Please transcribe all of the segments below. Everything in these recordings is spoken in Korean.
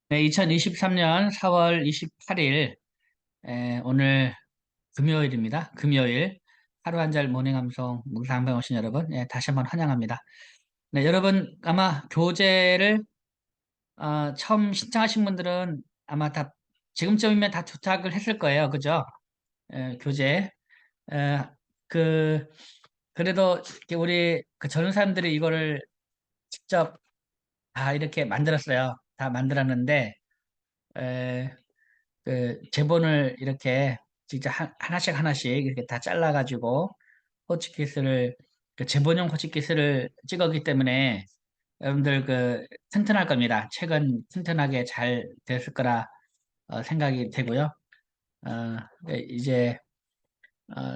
네, 2023년 4월 28일, 오늘 금요일입니다. 금요일 하루 한 절 모닝 암송 묵상방 오신 여러분, 다시 한번 환영합니다. 네, 여러분 아마 교재를 처음 신청하신 분들은 아마 다 지금쯤이면 다 도착을 했을 거예요, 그죠? 교재. 에, 그 그래도 이렇게 우리 그 젊은 사람들이 이거를 직접 다 이렇게 만들었어요. 다 만들었는데. 그 제본을 이렇게 진짜 하나씩 하나씩 이렇게 다 잘라가지고 호치키스를 그 제본용 호치키스를 찍었기 때문에 여러분들 그 튼튼할 겁니다. 책은 튼튼하게 잘 됐을 거라 생각이 되고요. 네, 이제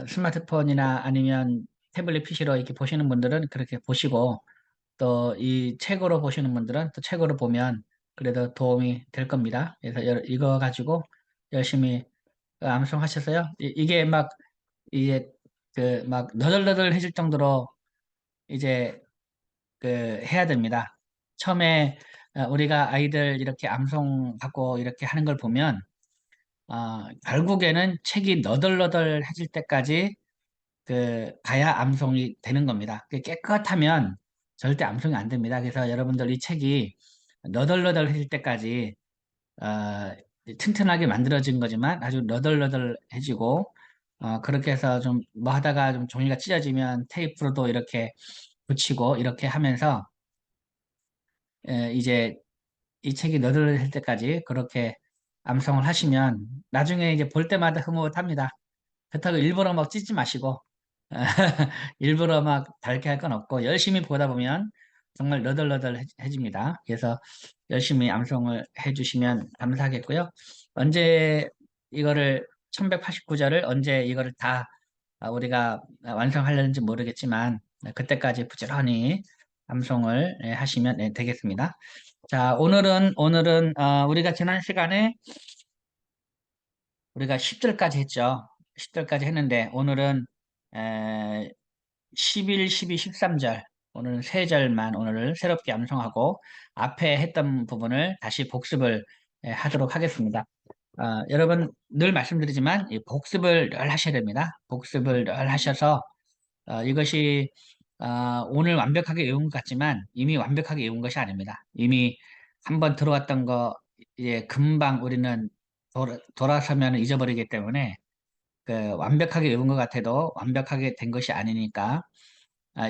스마트폰이나 아니면 태블릿 PC로 이렇게 보시는 분들은 그렇게 보시고 또 이 책으로 보시는 분들은 또 책으로 보면 그래도 도움이 될 겁니다. 그래서 이거 가지고 열심히 암송하셨어요? 이게 막 이게 그 막 너덜너덜해질 정도로 이제 그 해야 됩니다. 처음에 우리가 아이들 이렇게 암송하고 이렇게 하는 걸 보면 결국에는 책이 너덜너덜해질 때까지 그 가야 암송이 되는 겁니다. 그게 깨끗하면 절대 암송이 안 됩니다. 그래서 여러분들 이 책이 너덜너덜해질 때까지 어, 튼튼하게 만들어진 거지만 아주 너덜너덜해지고 그렇게 해서 좀 뭐 하다가 좀 종이가 찢어지면 테이프로도 이렇게 붙이고 이렇게 하면서 이제 이 책이 너덜너덜할 때까지 그렇게 암송을 하시면 나중에 이제 볼 때마다 흐뭇합니다. 그렇다고 일부러 막 찢지 마시고 일부러 막 밝게 할 건 없고 열심히 보다 보면 정말 너덜너덜해집니다. 그래서 열심히 암송을 해주시면 감사하겠고요. 언제 이거를 1189절을 언제 이거를 다 우리가 완성하려는지 모르겠지만 그때까지 부지런히 암송을 하시면 되겠습니다. 자, 오늘은 우리가 지난 시간에 우리가 10절까지 했죠. 10절까지 했는데 오늘은 에, 11, 12, 13절 오늘은 세 절만 오늘을 새롭게 암송하고 앞에 했던 부분을 다시 복습을 하도록 하겠습니다. 여러분 늘 말씀드리지만 이 복습을 늘 하셔야 됩니다. 복습을 늘 하셔서 이것이 오늘 완벽하게 외운 것 같지만 이미 완벽하게 외운 것이 아닙니다. 이미 한번 들어왔던 거 이제 금방 우리는 돌아서면 잊어버리기 때문에 그 완벽하게 외운 것 같아도 완벽하게 된 것이 아니니까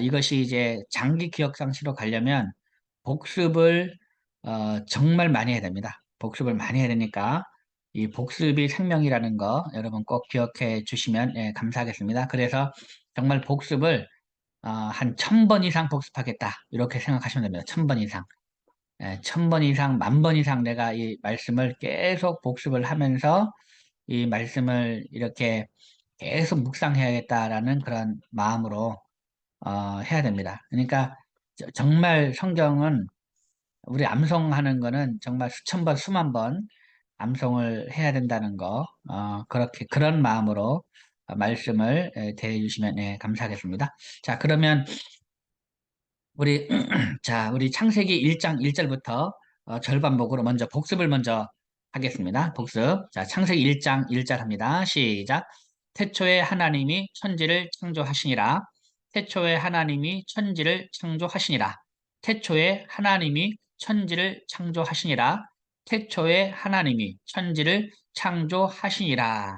이것이 이제 장기 기억 상실로 가려면 복습을 정말 많이 해야 됩니다. 복습을 많이 해야 되니까 이 복습이 생명이라는 거 여러분 꼭 기억해 주시면 감사하겠습니다. 그래서 정말 복습을 한 1000번 이상 복습하겠다 이렇게 생각하시면 됩니다. 1000번 이상. 1000번 이상, 10,000번 이상 내가 이 말씀을 계속 복습을 하면서 이 말씀을 이렇게 계속 묵상해야겠다라는 그런 마음으로 해야 됩니다. 그러니까 정말 성경은 우리 암송하는 거는 정말 수천 번, 수만 번 암송을 해야 된다는 거, 그렇게 그런 마음으로 말씀을 대해 주시면 감사하겠습니다. 자, 그러면 우리 자, 우리 창세기 1장 1절부터 절반복으로 먼저 복습을 먼저 하겠습니다. 복습. 자, 창세기 1장 1절 합니다. 시작. 태초에 하나님이 천지를 창조하시니라. 태초에 하나님이 천지를 창조하시니라. 태초에 하나님이 천지를 창조하시니라. 태초에 하나님이 천지를 창조하시니라.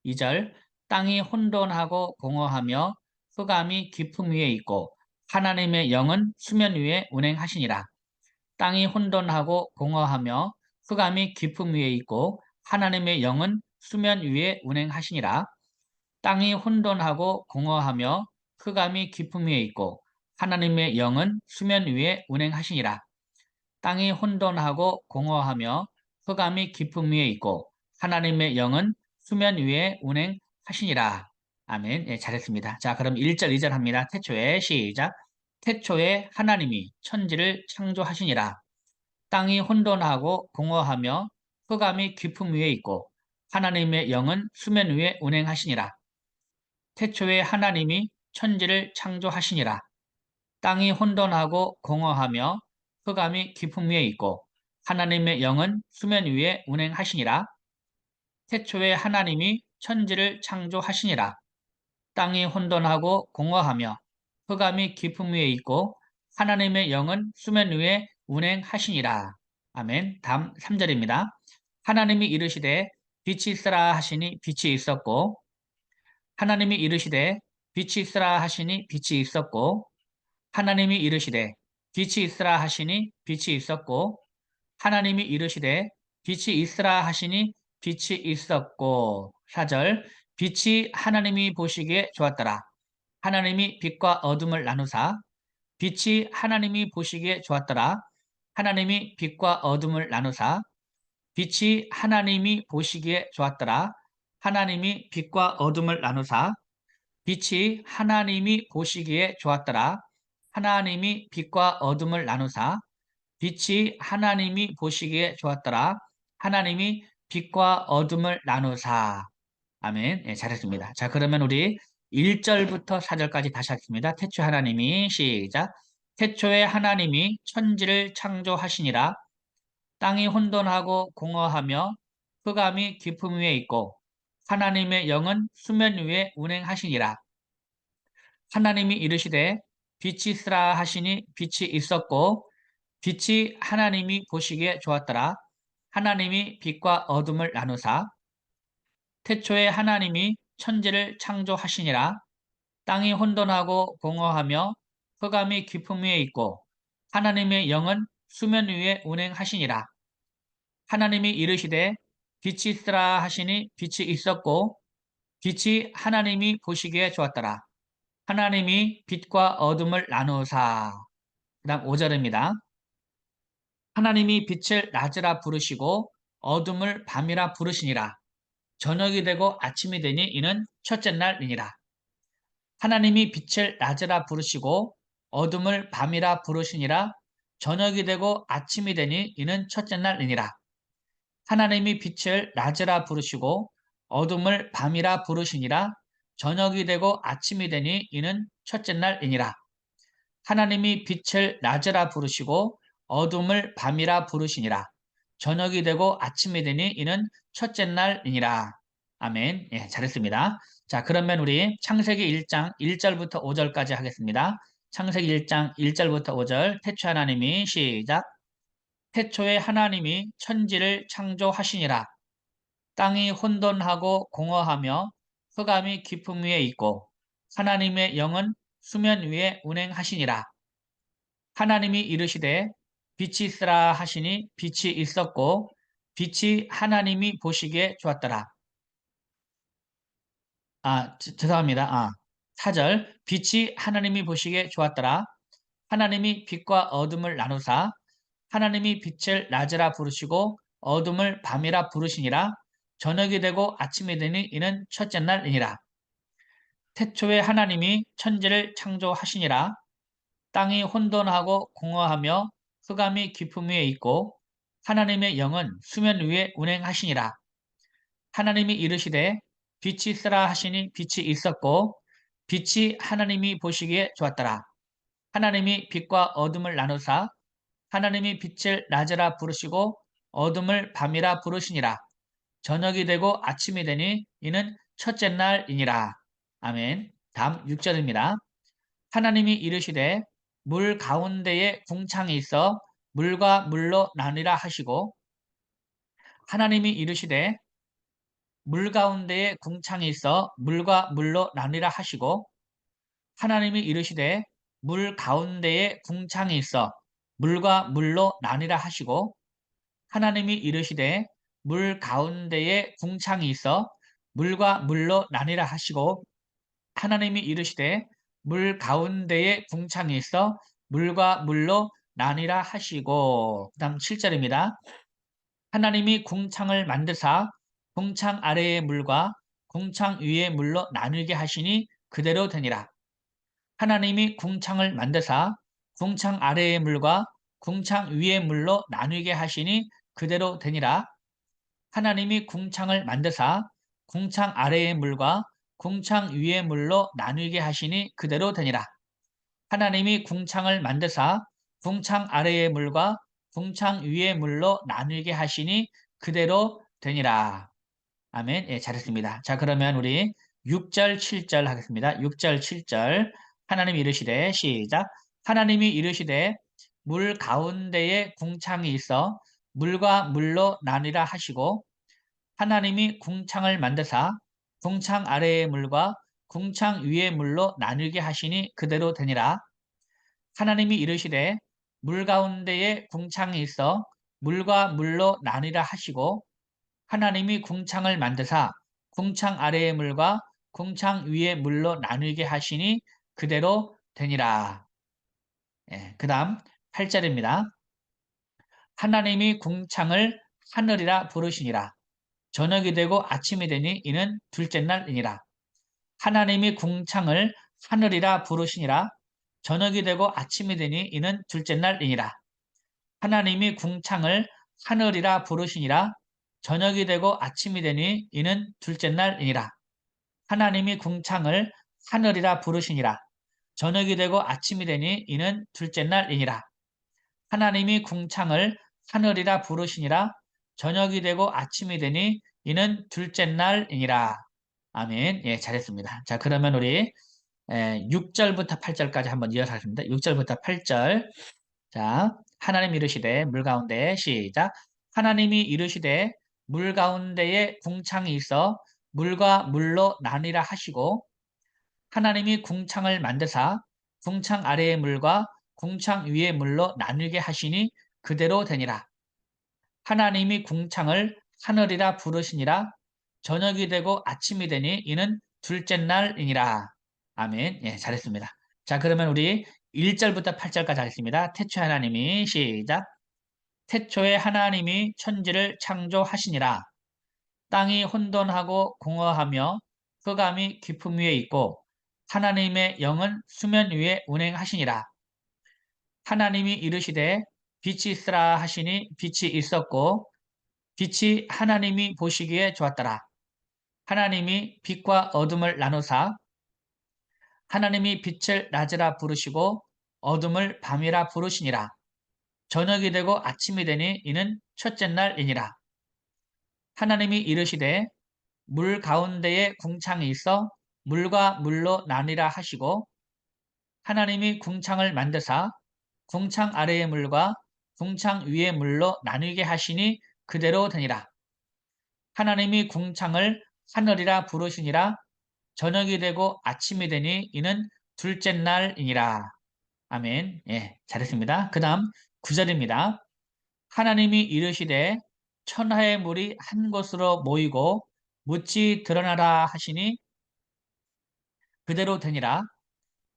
2절. 땅이 혼돈하고 공허하며 흑암이 깊음 위에 있고 하나님의 영은 수면 위에 운행하시니라. 땅이 혼돈하고 공허하며 흑암이 깊음 위에 있고 하나님의 영은 수면 위에 운행하시니라. 땅이 혼돈하고 공허하며 흑암이 깊음 위에 있고 하나님의 영은 수면 위에 운행하시니라. 땅이 혼돈하고 공허하며 흑암이 깊음 위에 있고 하나님의 영은 수면 위에 운행하시니라. 아멘. 예, 잘했습니다. 자, 그럼 1절, 2절 합니다. 태초에 시작. 태초에 하나님이 천지를 창조하시니라. 땅이 혼돈하고 공허하며 흑암이 깊음 위에 있고 하나님의 영은 수면 위에 운행하시니라. 태초에 하나님이 천지를 창조하시니라. 땅이 혼돈하고 공허하며 흑암이 깊음 위에 있고 하나님의 영은 수면 위에 운행하시니라. 태초에 하나님이 천지를 창조하시니라. 땅이 혼돈하고 공허하며 흑암이 깊음 위에 있고 하나님의 영은 수면 위에 운행하시니라. 아멘. 다음 3절입니다. 하나님이 이르시되 빛이 있으라 하시니 빛이 있었고 하나님이 이르시되 빛이 있으라 하시니 빛이 있었고 하나님이 이르시되 빛이 있으라 하시니 빛이 있었고 하나님이 이르시되 빛이 있으라 하시니 빛이 있었고 4절 빛이 하나님이 보시기에 좋았더라. 하나님이 빛과 어둠을 나누사 빛이 하나님이 보시기에 좋았더라. 하나님이 빛과 어둠을 나누사 빛이 하나님이 보시기에 좋았더라. 하나님이 빛과 어둠을 나누사 빛이 하나님이 보시기에 좋았더라. 하나님이 빛과 어둠을 나누사 빛이 하나님이 보시기에 좋았더라. 하나님이 빛과 어둠을 나누사. 아멘. 예, 잘했습니다. 자, 그러면 우리 1절부터 4절까지 다시 하겠습니다. 태초 하나님이 시작. 태초에 하나님이 천지를 창조하시니라. 땅이 혼돈하고 공허하며 흑암이 깊음 위에 있고 하나님의 영은 수면 위에 운행하시니라. 하나님이 이르시되 빛이 있으라 하시니 빛이 있었고 빛이 하나님이 보시기에 좋았더라. 하나님이 빛과 어둠을 나누사 태초에 하나님이 천지를 창조하시니라. 땅이 혼돈하고 공허하며 흑암이 깊음 위에 있고 하나님의 영은 수면 위에 운행하시니라. 하나님이 이르시되 빛이 있으라 하시니 빛이 있었고 빛이 하나님이 보시기에 좋았더라. 하나님이 빛과 어둠을 나누사. 그 다음 5절입니다. 하나님이 빛을 낮이라 부르시고 어둠을 밤이라 부르시니라. 저녁이 되고 아침이 되니 이는 첫째 날이니라. 하나님이 빛을 낮이라 부르시고 어둠을 밤이라 부르시니라. 저녁이 되고 아침이 되니 이는 첫째 날이니라. 하나님이 빛을 낮이라 부르시고 어둠을 밤이라 부르시니라. 저녁이 되고 아침이 되니 이는 첫째 날이니라. 하나님이 빛을 낮이라 부르시고 어둠을 밤이라 부르시니라. 저녁이 되고 아침이 되니 이는 첫째 날이니라. 아멘. 예, 잘했습니다. 자, 그러면 우리 창세기 1장 1절부터 5절까지 하겠습니다. 창세기 1장 1절부터 5절 태초 하나님이 시작. 태초에 하나님이 천지를 창조하시니라. 땅이 혼돈하고 공허하며 흑암이 깊음 위에 있고 하나님의 영은 수면 위에 운행하시니라. 하나님이 이르시되 빛이 있으라 하시니 빛이 있었고 빛이 하나님이 보시기에 좋았더라. 죄송합니다. 4절 빛이 하나님이 보시기에 좋았더라. 하나님이 빛과 어둠을 나누사 하나님이 빛을 낮이라 부르시고 어둠을 밤이라 부르시니라. 저녁이 되고 아침이 되니 이는 첫째 날이니라. 태초에 하나님이 천지를 창조하시니라. 땅이 혼돈하고 공허하며 흑암이 깊음 위에 있고 하나님의 영은 수면 위에 운행하시니라. 하나님이 이르시되 빛이 있으라 하시니 빛이 있었고 빛이 하나님이 보시기에 좋았더라. 하나님이 빛과 어둠을 나누사 하나님이 빛을 낮이라 부르시고 어둠을 밤이라 부르시니라. 저녁이 되고 아침이 되니 이는 첫째 날이니라. 아멘. 다음 6절입니다. 하나님이 이르시되 물 가운데에 궁창이 있어 물과 물로 나뉘라 하시고 하나님이 이르시되 물 가운데에 궁창이 있어 물과 물로 나뉘라 하시고 하나님이 이르시되 물 가운데에 궁창이 있어 물과 물로 나뉘라 하시고 하나님이 이르시되 물 가운데에 궁창이 있어 물과 물로 나뉘라 하시고 하나님이 이르시되 물 가운데에 궁창이 있어 물과 물로 나뉘라 하시고 그 다음 7절입니다. 하나님이 궁창을 만드사 궁창 아래의 물과 궁창 위의 물로 나누게 하시니 그대로 되니라. 하나님이 궁창을 만드사 궁창 아래의 물과 궁창 위의 물로 나누게 하시니 그대로 되니라. 하나님이 궁창을 만드사 궁창 아래의 물과 궁창 위의 물로 나누게 하시니 그대로 되니라. 하나님이 궁창을 만드사 궁창 아래의 물과 궁창 위의 물로 나누게 하시니 그대로 되니라. 아멘. 예, 잘했습니다. 자, 그러면 우리 6절, 7절 하겠습니다. 6절, 7절. 하나님이 이르시되, 시작. 하나님이 이르시되, 물 가운데에 궁창이 있어 물과 물로 나뉘라 하시고, 하나님이 궁창을 만드사 궁창 아래의 물과 궁창 위의 물로 나누게 하시니 그대로 되니라. 하나님이 이르시되, 물 가운데에 궁창이 있어 물과 물로 나뉘라 하시고, 하나님이 궁창을 만드사 궁창 아래의 물과 궁창 위의 물로 나누게 하시니 그대로 되니라. 예, 그 다음 8절입니다. 하나님이 궁창을 하늘이라 부르시니라. 저녁이 되고 아침이 되니 이는 둘째 날이니라. 하나님이 궁창을 하늘이라 부르시니라. 저녁이 되고 아침이 되니 이는 둘째 날이니라. 하나님이 궁창을 하늘이라 부르시니라. 저녁이 되고 아침이 되니 이는 둘째 날이니라. 하나님이 궁창을 하늘이라 부르시니라. 저녁이 되고 아침이 되니 이는 둘째 날이니라. 하나님이 궁창을 하늘이라 부르시니라. 저녁이 되고 아침이 되니 이는 둘째 날이니라. 아멘. 예, 잘했습니다. 자, 그러면 우리 6절부터 8절까지 한번 이어서 하겠습니다. 6절부터 8절. 자, 하나님 이르시되 물 가운데 시작. 하나님이 이르시되 물 가운데에 궁창이 있어 물과 물로 나뉘라 하시고 하나님이 궁창을 만드사 궁창 아래의 물과 궁창 위의 물로 나누게 하시니 그대로 되니라. 하나님이 궁창을 하늘이라 부르시니라. 저녁이 되고 아침이 되니 이는 둘째 날이니라. 아멘. 예, 잘했습니다. 자, 그러면 우리 1절부터 8절까지 하겠습니다. 태초에 하나님이 시작. 태초에 하나님이 천지를 창조하시니라. 땅이 혼돈하고 공허하며 흑암이 깊음 위에 있고 하나님의 영은 수면 위에 운행하시니라. 하나님이 이르시되 빛이 있으라 하시니 빛이 있었고 빛이 하나님이 보시기에 좋았더라. 하나님이 빛과 어둠을 나누사 하나님이 빛을 낮이라 부르시고 어둠을 밤이라 부르시니라. 저녁이 되고 아침이 되니 이는 첫째 날이니라. 하나님이 이르시되 물 가운데에 궁창이 있어 물과 물로 나뉘라 하시고 하나님이 궁창을 만드사 궁창 아래의 물과 궁창 위의 물로 나누게 하시니 그대로 되니라. 하나님이 궁창을 하늘이라 부르시니라. 저녁이 되고 아침이 되니 이는 둘째 날이니라. 아멘. 예, 잘했습니다. 그 다음 9절입니다. 하나님이 이르시되 천하의 물이 한 곳으로 모이고 묻지 드러나라 하시니 그대로 되니라.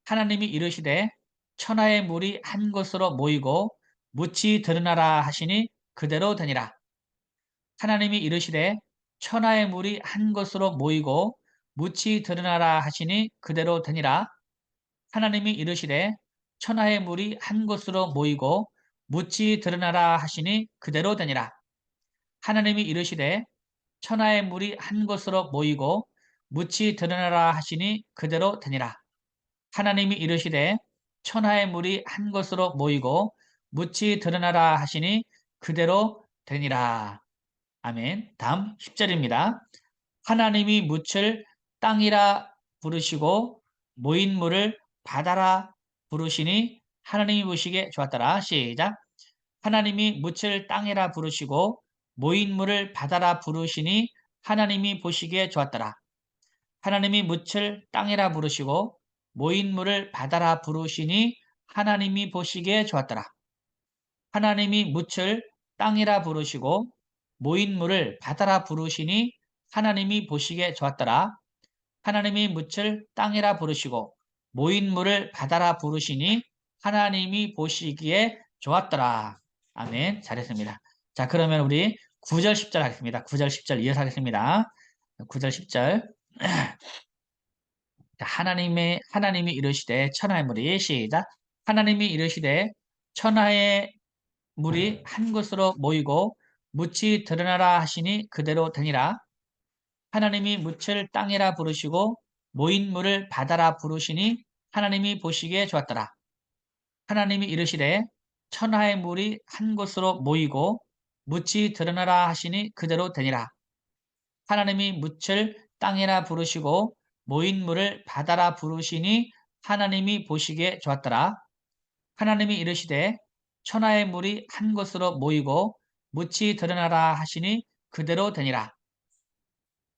하나님이 이르시되 천하의 물이 한 곳으로 모이고 묻지 드러나라 하시니 그대로 되니라. 하나님이 이르시되 천하의 물이 한 곳으로 모이고 묻이 드러나라 하시니 그대로 되니라. 하나님이 이르시되 천하의 물이 한 곳으로 모이고 묻이 드러나라 하시니 그대로 되니라. 하나님이 이르시되 천하의 물이 한 곳으로 모이고 묻이 드러나라 하시니 그대로 되니라. 하나님이 이르시되 천하의 물이 한 곳으로 모이고 묻이 드러나라 하시니 그대로 되니라. 아멘. 다음 10절입니다. 하나님이 묻을 땅이라 부르시고 모인 물을 바다라 부르시니 하나님이 보시기에 좋았더라. 시작. 하나님이 묻을 땅이라 부르시고 모인 물을 바다라 부르시니 하나님이 보시기에 좋았더라. 하나님이 묻을 땅이라 부르시고 모인 물을 바다라 부르시니 하나님이 보시기에 좋았더라. 하나님이 묻을 땅이라 부르시고 모인 물을 바다라 부르시니 하나님이 보시기에 좋았더라. 하나님이 묻을 땅이라 부르시고 모인 물을 바다라 부르시니 하나님이 보시기에 좋았더라. 아멘. 잘했습니다. 자, 그러면 우리 9절 10절 하겠습니다. 9절 10절 이어서 하겠습니다. 9절 10절. 하나님이 이르시되 천하의 물이 시작. 하나님이 이르시되 천하의 물이 한 곳으로 모이고 묻이 드러나라 하시니 그대로 되니라. 하나님이 묻을 땅이라 부르시고 모인 물을 바다라 부르시니 하나님이 보시기에 좋았더라. 하나님이 이르시되 천하의 물이 한 곳으로 모이고 묻이 드러나라 하시니 그대로 되니라. 하나님이 묻을 땅이라 부르시고 모인 물을 바다라 부르시니 하나님이 보시기에 좋았더라. 하나님이 이르시되 천하의 물이 한 곳으로 모이고 묻이 드러나라 하시니 그대로 되니라.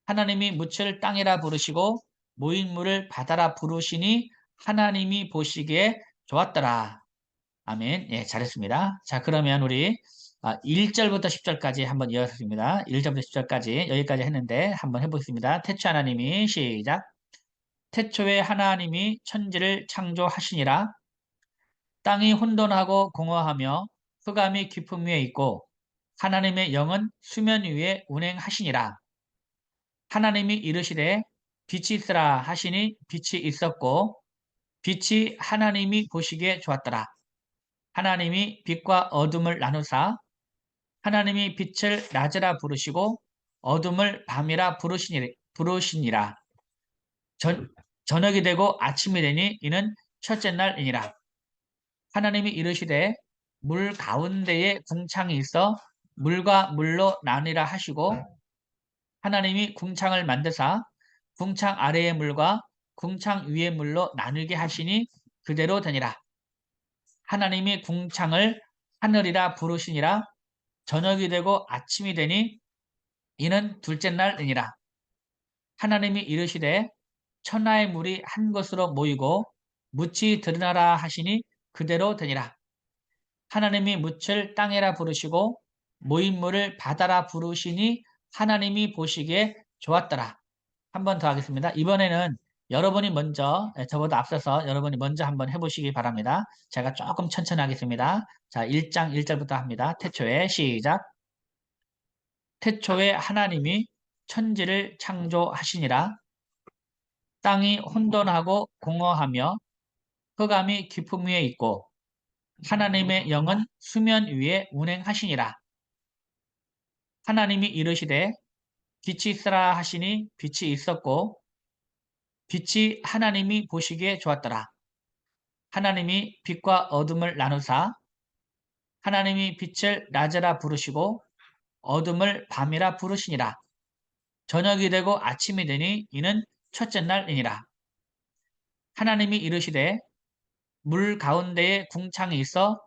하나님이 묻을 땅이라 부르시고 모인 물을 바다라 부르시니 하나님이 보시기에 좋았더라. 아멘. 예, 잘했습니다. 자, 그러면 우리 1절부터 10절까지 한번 이어습니다 1절부터 10절까지 여기까지 했는데 한번 해보겠습니다. 태초 하나님이 시작. 태초에 하나님이 천지를 창조하시니라. 땅이 혼돈하고 공허하며 흑암이 깊음 위에 있고 하나님의 영은 수면 위에 운행하시니라. 하나님이 이르시되 빛이 있으라 하시니 빛이 있었고 빛이 하나님이 보시기에 좋았더라. 하나님이 빛과 어둠을 나누사 하나님이 빛을 낮이라 부르시고 어둠을 밤이라 부르시니라. 저녁이 되고 아침이 되니 이는 첫째 날이니라. 하나님이 이르시되 물 가운데에 궁창이 있어 물과 물로 나뉘라 하시고 하나님이 궁창을 만드사 궁창 아래의 물과 궁창 위의 물로 나누게 하시니 그대로 되니라. 하나님이 궁창을 하늘이라 부르시니라. 저녁이 되고 아침이 되니 이는 둘째 날이니라. 하나님이 이르시되 천하의 물이 한 곳으로 모이고 묻이 드러나라 하시니 그대로 되니라. 하나님이 묻을 땅이라 부르시고 모인 물을 바다라 부르시니 하나님이 보시기에 좋았더라. 한 번 더 하겠습니다. 이번에는 여러분이 먼저, 저보다 앞서서 여러분이 먼저 한번 해보시기 바랍니다. 제가 조금 천천히 하겠습니다. 자, 1장 1절부터 합니다. 태초에 시작. 태초에 하나님이 천지를 창조하시니라. 땅이 혼돈하고 공허하며 흑암이 깊음 위에 있고 하나님의 영은 수면 위에 운행하시니라. 하나님이 이르시되 빛이 있으라 하시니 빛이 있었고 빛이 하나님이 보시기에 좋았더라. 하나님이 빛과 어둠을 나누사 하나님이 빛을 낮이라 부르시고 어둠을 밤이라 부르시니라. 저녁이 되고 아침이 되니 이는 첫째 날이니라. 하나님이 이르시되 물 가운데에 궁창이 있어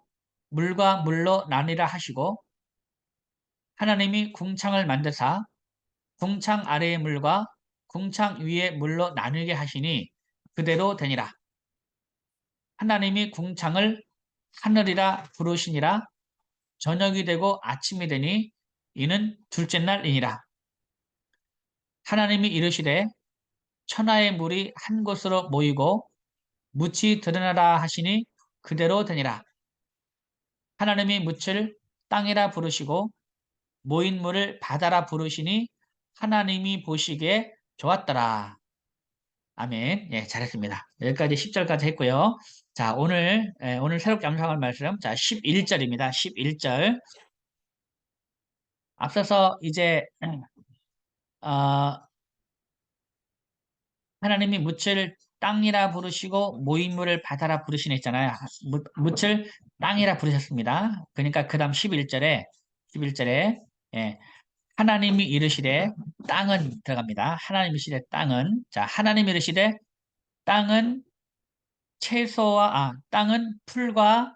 물과 물로 나뉘라 하시고 하나님이 궁창을 만드사 궁창 아래의 물과 궁창 위의 물로 나누게 하시니 그대로 되니라. 하나님이 궁창을 하늘이라 부르시니라. 저녁이 되고 아침이 되니 이는 둘째 날이니라. 하나님이 이르시되 천하의 물이 한 곳으로 모이고 묻이 드러나라 하시니 그대로 되니라. 하나님이 묻을 땅이라 부르시고 모인 물을 바다라 부르시니 하나님이 보시기에 좋았더라. 아멘. 예, 잘했습니다. 여기까지 10절까지 했고요. 자, 오늘 새롭게 암송할 말씀. 자, 11절입니다. 11절. 앞서서 이제, 어, 하나님이 묻을 땅이라 부르시고 모인물을 바다라 부르시네 했잖아요. 묻을 땅이라 부르셨습니다. 그러니까 그 다음 11절에, 예, 하나님이 이르시되 땅은 들어갑니다. 하나님이 이르시되 땅은, 자, 하나님이 이르시되 땅은 땅은 풀과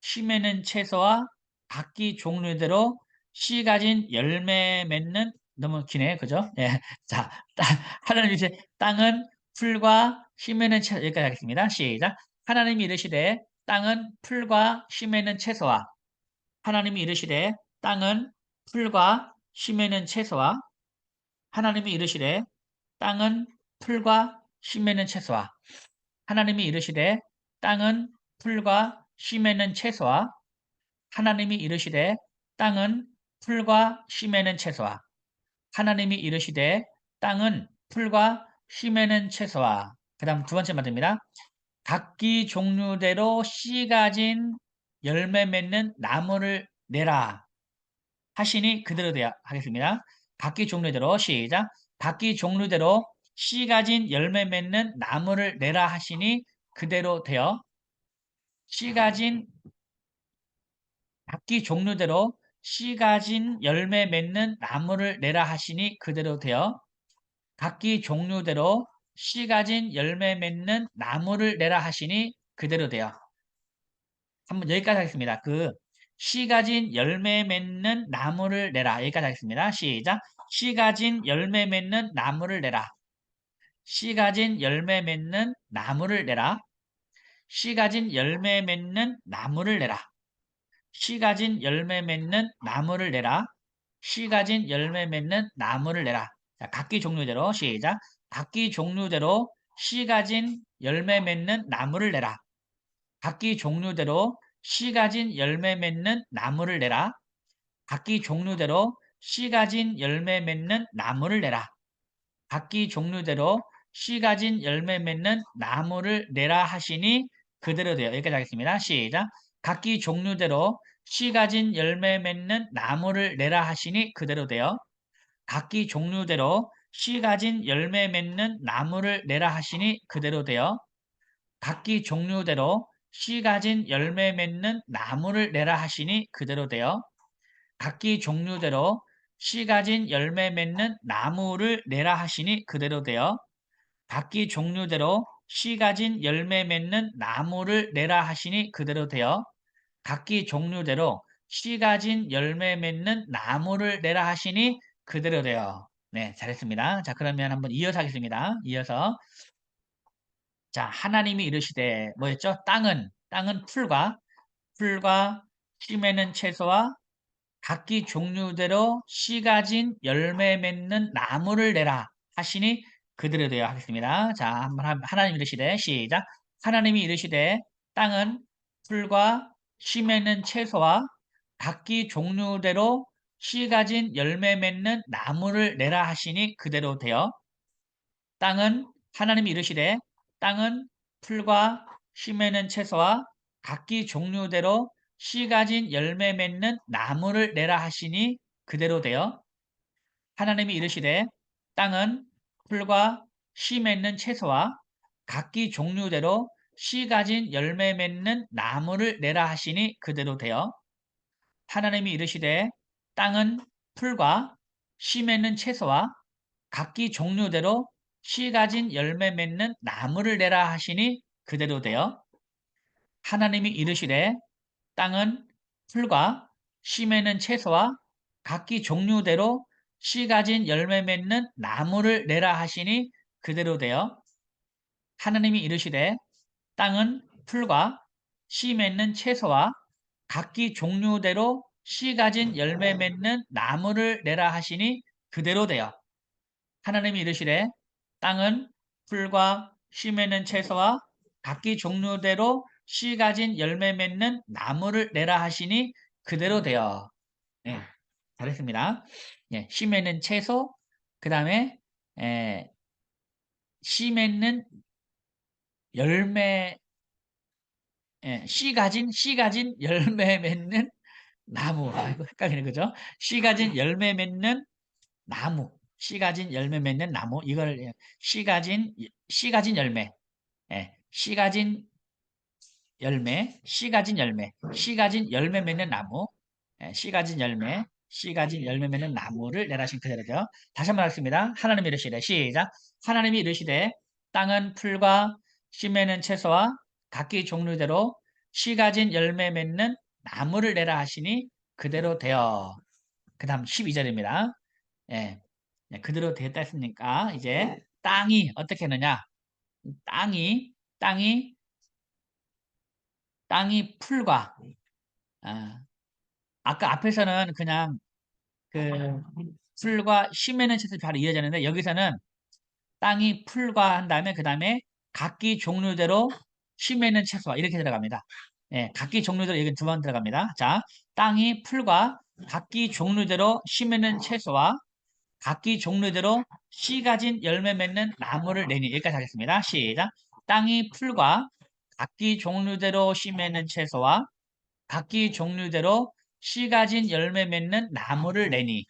씨 맺는 채소와 각기 종류대로 씨 가진 열매 맺는 너무 기네, 그죠? 예. 자, 하나님이 이제 땅은 풀과 씨 맺는 채소 여기까지 하겠습니다. 시작. 하나님이 이르시되 땅은 풀과 씨 맺는 채소와 하나님이 이르시되 땅은 풀과 씨 맺는 채소와 하나님이 이르시되 땅은 풀과 씨 맺는 채소와 하나님이 이르시되 땅은 풀과 씨 맺는 채소와 하나님이 이르시되 땅은 풀과 씨 맺는 채소와 하나님이 이르시되 땅은 풀과 씨 맺는 채소와 그 다음 두 번째 말입니다. 각기 종류대로 씨 가진 열매 맺는 나무를 내라 하시니 그대로 되어 하겠습니다. 각기 종류대로 시작. 각기 종류대로 씨 가진 열매 맺는 나무를 내라 하시니 그대로 되어 씨 가진 각기 종류대로 씨 가진 열매 맺는 나무를 내라 하시니 그대로 되어 각기 종류대로 씨 가진 열매 맺는 나무를 내라 하시니 그대로 되어 한번 여기까지 하겠습니다. 씨 가진 열매 맺는 나무를 내라. 여기까지 하겠습니다. 시작. 씨 가진 열매 맺는 나무를 내라. 씨 가진 열매 맺는 나무를 내라. 씨 가진 열매 맺는 나무를 내라. 씨 가진 열매 맺는 나무를 내라. 씨 가진 열매 맺는 나무를 내라. 자, 각기 종류대로 시작. 각기 종류대로 씨 가진 열매 맺는 나무를 내라. 각기 종류대로 씨 가진 열매 맺는 나무를 내라. 각기 종류대로 씨 가진 열매 맺는 나무를 내라. 각기 종류대로 씨 가진 열매 맺는 나무를 내라 하시니 그대로 돼요. 여기까지 하겠습니다. 시작. 각기 종류대로 씨 가진 열매 맺는 나무를 내라 하시니 그대로 돼요. 각기 종류대로 씨 가진 열매 맺는 나무를 내라 하시니 그대로 돼요. 각기 종류대로 씨 가진 열매 맺는 나무를 내라 하시니 그대로 돼요. 각기 종류대로 씨 가진 열매 맺는 나무를 내라 하시니 그대로 되어 각기 종류대로 씨 가진 열매 맺는 나무를 내라 하시니 그대로 되어 각기 종류대로 씨 가진 열매 맺는 나무를 내라 하시니 그대로 되어 네, 잘했습니다. 자, 그러면 한번 이어서 하겠습니다. 이어서 자, 하나님이 이르시되 뭐였죠? 땅은 풀과 씨 맺는 채소와 각기 종류대로 씨 가진 열매 맺는 나무를 내라 하시니 그대로 되어 하겠습니다. 자, 한번 하나님 이르시되 시작. 하나님이 이르시되 땅은 풀과 씨 맺는 채소와 각기 종류대로 씨 가진 열매 맺는 나무를 내라 하시니 그대로 되어 땅은 하나님이 이르시되 땅은 풀과 씨 맺는 채소와 각기 종류대로 씨 가진 열매 맺는 나무를 내라 하시니 그대로 되어 하나님이 이르시되 땅은 풀과 씨 맺는 채소와 각기 종류대로 씨 가진 열매 맺는 나무를 내라 하시니 그대로 되어 하나님이 이르시되 땅은 풀과 씨 맺는 채소와 각기 종류대로 씨 가진 열매 맺는 나무를 내라 하시니 그대로 되어 하나님이 이르시되 땅은 풀과 씨 맺는 채소와 각기 종류대로 씨 가진 열매 맺는 나무를 내라 하시니 그대로 되어 하나님이 이르시되 땅은 풀과 씨 맺는 채소와 각기 종류대로 씨 가진 열매 맺는 나무를 내라 하시니 그대로 되어 하나님이 이르시되 땅은 풀과 씨 맺는 채소와 각기 종류대로 씨 가진 열매 맺는 나무를 내라 하시니 그대로 되어 예, 잘했습니다. 예, 씨 맺는 채소 그 다음에 씨 맺는 열매 씨 가진 열매 맺는 나무 이거 헷갈리는 거죠? 씨 가진 열매 맺는 나무 씨 가진 열매 맺는 나무 이걸 씨 가진 열매 씨 가진 씨 가진 열매 맺는 나무 씨 가진 열매 맺는 나무를 내라신 그대로죠. 다시 한번 하겠습니다. 하나님이 이르시되 시작 하나님이 이르시되 땅은 풀과 씨 맺는 채소와 각기 종류대로 씨 가진 열매 맺는 나무를 내라 하시니 그대로 되어 그 다음 12절입니다. 예, 그대로 되었다 했으니까 이제 땅이 어떻게 하느냐 땅이 땅이 땅이 풀과 아, 아까 앞에서는 그냥 그 풀과 심에는 채소 바로 이어졌는데 여기서는 땅이 풀과 한 다음에 그 다음에 각기 종류대로 심에는 채소와 이렇게 들어갑니다. 예, 각기 종류대로 여기 두 번 들어갑니다. 자, 땅이 풀과 각기 종류대로 심에는 채소와 각기 종류대로 씨 가진 열매 맺는 나무를 내니 여기까지 하겠습니다. 시작. 땅이 풀과 각기 종류대로 씨 맺는 채소와 각기 종류대로 씨 가진 열매 맺는 나무를 내니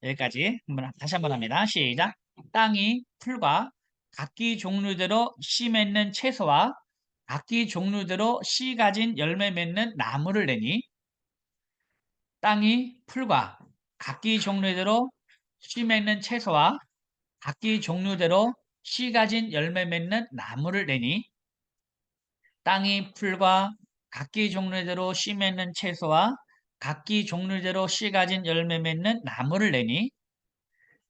여기까지 다시 한번 합니다. 시작. 땅이 풀과 각기 종류대로 씨 맺는 채소와 각기 종류대로 씨 가진 열매 맺는 나무를 내니 땅이 풀과 각기 종류대로 씨 맺는 채소와 각기 종류대로 씨 가진 열매 맺는 나무를 내니 땅이 풀과 각기 종류대로 씨 맺는 채소와 각기 종류대로 씨 가진 열매 맺는 나무를 내니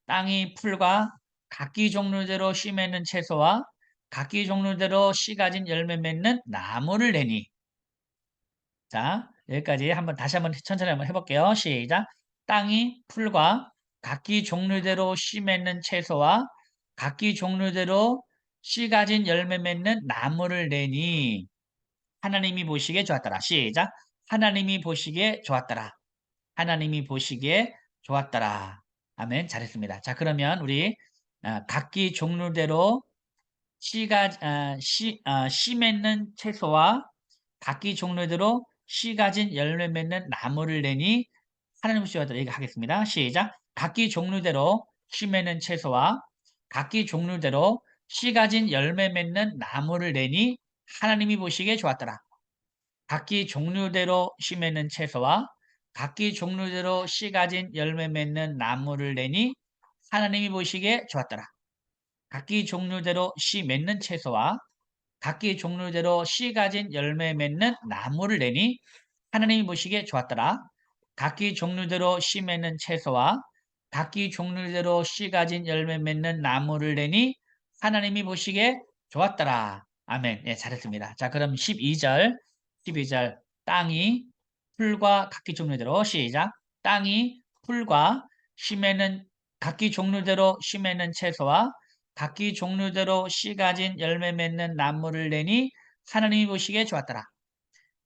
땅이 풀과 각기 종류대로 씨 맺는 채소와 각기 종류대로 씨 가진 열매 맺는 나무를 내니 자, 여기까지 다시 한번 천천히 한번 해볼게요. 시작. 땅이 풀과 각기 종류대로 씨 맺는 채소와 각기 종류대로 씨 가진 열매 맺는 나무를 내니 하나님이 보시기에 좋았더라. 시작. 하나님이 보시기에 좋았더라. 하나님이 보시기에 좋았더라. 아멘. 잘했습니다. 자, 그러면 우리 각기 종류대로 씨 맺는 채소와 각기 종류대로 씨 가진 열매 맺는 나무를 내니 하나님 보시기에 얘기하겠습니다. 시작. 각기 종류대로 씨 맺는 채소와 각기 종류대로 씨 가진 열매 맺는 나무를 내니 하나님이 보시기에 좋았더라. 각기 종류대로 씨 맺는 채소와 각기 종류대로 씨 가진 열매 맺는 나무를 내니 하나님이 보시기에 좋았더라. 각기 종류대로 씨 맺는 채소와 각기 종류대로 씨 가진 열매 맺는 나무를 내니 하나님이 보시기에 좋았더라. 각기 종류대로 씨 맺는 채소와 각기 종류대로 씨 가진 열매 맺는 나무를 내니 하나님이 보시기에 좋았더라. 아멘. 예, 잘했습니다. 자, 그럼 12절 땅이 풀과 각기 종류대로 시작. 땅이 풀과 씨 맺는 각기 종류대로 씨 맺는 채소와 각기 종류대로 씨 가진 열매 맺는 나무를 내니 하나님이 보시기에 좋았더라.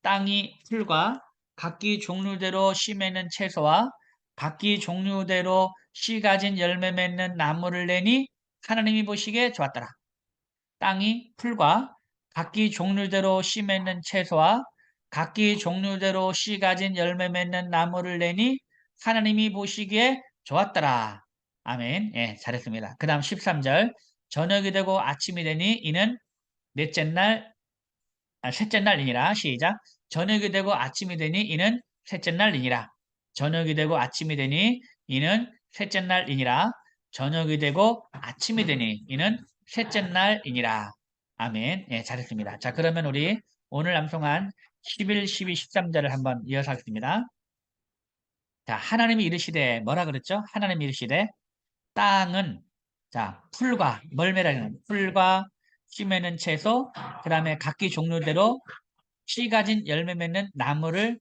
땅이 풀과 각기 종류대로 씨 맺는 채소와 각기 종류대로 씨 가진 열매 맺는 나무를 내니 하나님이 보시기에 좋았더라. 땅이 풀과 각기 종류대로 씨 맺는 채소와 각기 종류대로 씨 가진 열매 맺는 나무를 내니 하나님이 보시기에 좋았더라. 아멘. 예, 잘했습니다. 그 다음 13절. 저녁이 되고 아침이 되니 이는 셋째 날이니라. 시작. 저녁이 되고 아침이 되니 이는 셋째 날이니라. 저녁이 되고 아침이 되니 이는 셋째 날이니라. 저녁이 되고 아침이 되니 이는 셋째 날이니라. 아멘. 예, 잘했습니다. 자, 그러면 우리 오늘 암송한 11, 12, 13절을 한번 이어서 하겠습니다. 자, 하나님이 이르시되 뭐라 그랬죠? 하나님이 이르시되 땅은 자 풀과 멀메라는 풀과 씨 맺는 채소 그 다음에 각기 종류대로 씨 가진 열매 맺는 나무를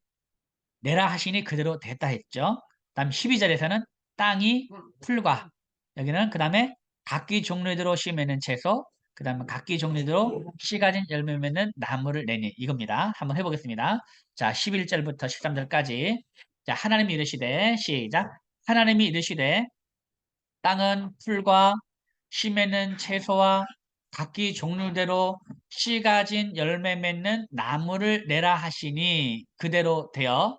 내라 하시니 그대로 됐다 했죠. 다음 12절에서는 땅이 풀과 여기는 그 다음에 각기 종류대로 씨 맺는 채소 그 다음에 각기 종류대로 씨 가진 열매 맺는 나무를 내니 이겁니다. 한번 해보겠습니다. 자 11절부터 13절까지 자 하나님이 이르시되 시작 하나님이 이르시되 땅은 풀과 씨 맺는 채소와 각기 종류대로 씨 가진 열매 맺는 나무를 내라 하시니 그대로 되어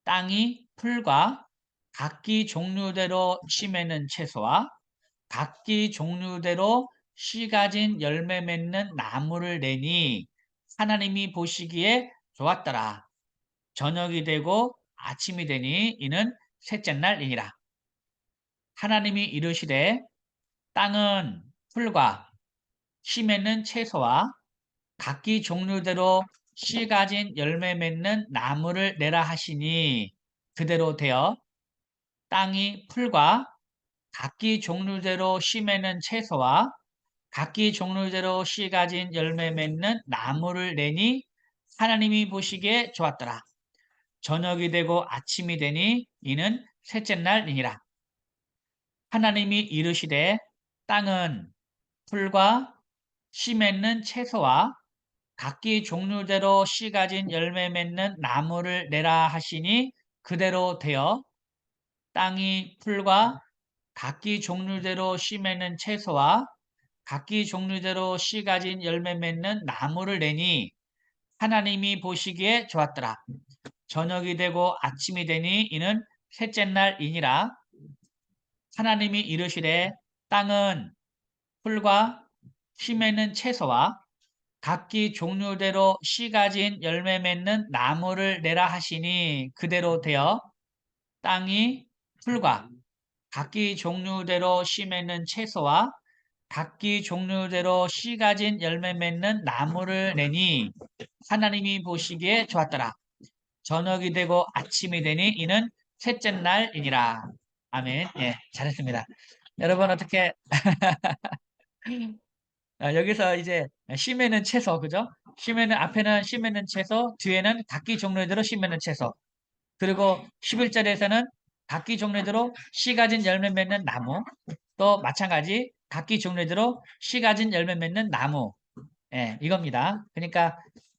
땅이 풀과 각기 종류대로 씨 맺는 채소와 각기 종류대로 씨 가진 열매 맺는 나무를 내니 하나님이 보시기에 좋았더라. 저녁이 되고 아침이 되니 이는 셋째 날이니라. 하나님이 이르시되 땅은 풀과 씨 맺는 채소와 각기 종류대로 씨 가진 열매 맺는 나무를 내라 하시니 그대로 되어 땅이 풀과 각기 종류대로 씨 맺는 채소와 각기 종류대로 씨 가진 열매 맺는 나무를 내니 하나님이 보시기에 좋았더라. 저녁이 되고 아침이 되니 이는 셋째 날이니라. 하나님이 이르시되 땅은 풀과 씨 맺는 채소와 각기 종류대로 씨 가진 열매 맺는 나무를 내라 하시니 그대로 되어 땅이 풀과 각기 종류대로 씨 맺는 채소와 각기 종류대로 씨 가진 열매 맺는 나무를 내니 하나님이 보시기에 좋았더라. 저녁이 되고 아침이 되니 이는 셋째 날이니라. 하나님이 이르시되 땅은 풀과 씨 맺는 채소와 각기 종류대로 씨 가진 열매 맺는 나무를 내라 하시니 그대로 되어 땅이 풀과 각기 종류대로 씨 맺는 채소와 각기 종류대로 씨 가진 열매 맺는 나무를 내니 하나님이 보시기에 좋았더라. 저녁이 되고 아침이 되니 이는 셋째 날이니라. 아멘. 예, 잘했습니다. 여러분 어떻게 여기서 이제 씨맺는 채소, 그죠? 씨맺는 앞에는 씨맺는 채소, 뒤에는 각기 종류대로 씨맺는 채소. 그리고 11절에서는 각기 종류대로 씨 가진 열매 맺는 나무. 또 마찬가지 각기 종류대로 씨 가진 열매 맺는 나무. 예, 이겁니다. 그러니까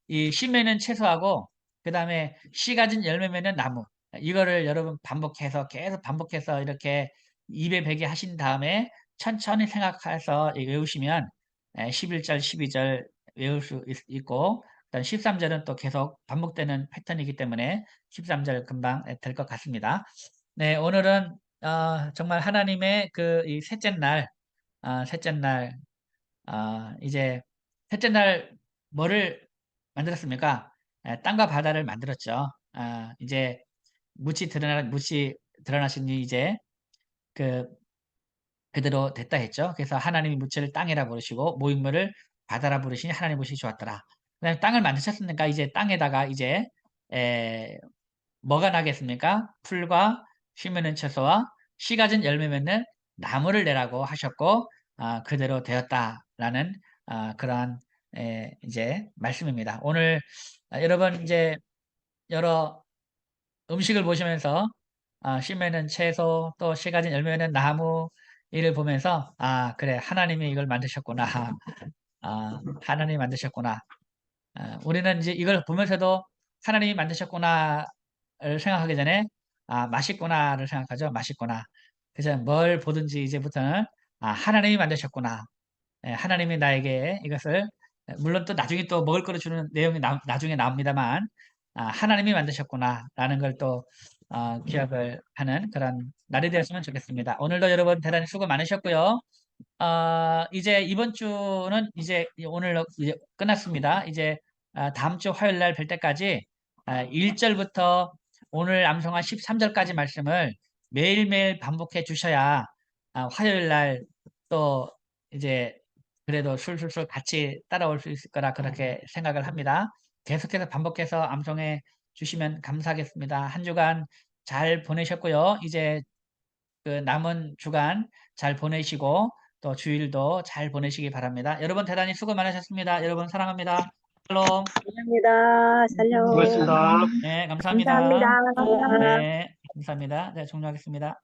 이 씨 맺는 채소하고 그다음에 씨 가진 열매 맺는 나무. 이거를 여러분 반복해서 계속 반복해서 이렇게 입에 배게 하신 다음에 천천히 생각해서 외우시면 11절, 12절 외울 수 있고 그다음 13절은 또 계속 반복되는 패턴이기 때문에 13절 금방 될 것 같습니다. 네, 오늘은 정말 하나님의 그 이 셋째 날, 셋째 날 이제 셋째 날 뭐를 만들었습니까? 땅과 바다를 만들었죠. 이제 무치 드러나시니 이제 그 그대로 됐다 했죠. 그래서 하나님이 무치를 땅이라 부르시고 모임물을 바다라 부르시니 하나님 보시기 좋았더라. 그다음에 땅을 만드셨으니까 이제 땅에다가 이제 에, 뭐가 나겠습니까? 풀과 씨 맺는 채소와 씨 가진 열매 맺는 나무를 내라고 하셨고 그대로 되었다라는 그러한 이제 말씀입니다. 오늘 여러분 이제 여러 음식을 보시면서 씨 맺는 채소 또 씨 가진 열매 맺는 나무 이를 보면서 그래 하나님이 이걸 만드셨구나. 하나님이 만드셨구나. 우리는 이제 이걸 보면서도 하나님이 만드셨구나를 생각하기 전에 맛있구나를 생각하죠. 맛있구나. 그래서 뭘 보든지 이제부터는 하나님이 만드셨구나. 하나님이 나에게 이것을 물론 또 나중에 또 먹을 거로 주는 내용이 나중에 나옵니다만 하나님이 만드셨구나라는 걸 또 기억을 하는 그런 날이 되었으면 좋겠습니다. 오늘도 여러분 대단히 수고 많으셨고요. 이제 이번 주는 이제 오늘 이제 끝났습니다. 이제 다음 주 화요일 날 뵐 때까지 1절부터 오늘 암송한 13절까지 말씀을 매일매일 반복해 주셔야 화요일 날 또 이제 그래도 술술술 같이 따라올 수 있을 거라 그렇게 생각을 합니다. 계속해서 반복해서 암송해 주시면 감사하겠습니다. 한 주간 잘 보내셨고요. 이제 그 남은 주간 잘 보내시고 또 주일도 잘 보내시기 바랍니다. 여러분 대단히 수고 많으셨습니다. 여러분 사랑합니다. 샬롬. 감사합니다. 샬롬. 수고했습니다. 네, 감사합니다. 감사합니다. 네, 감사합니다. 네, 종료하겠습니다.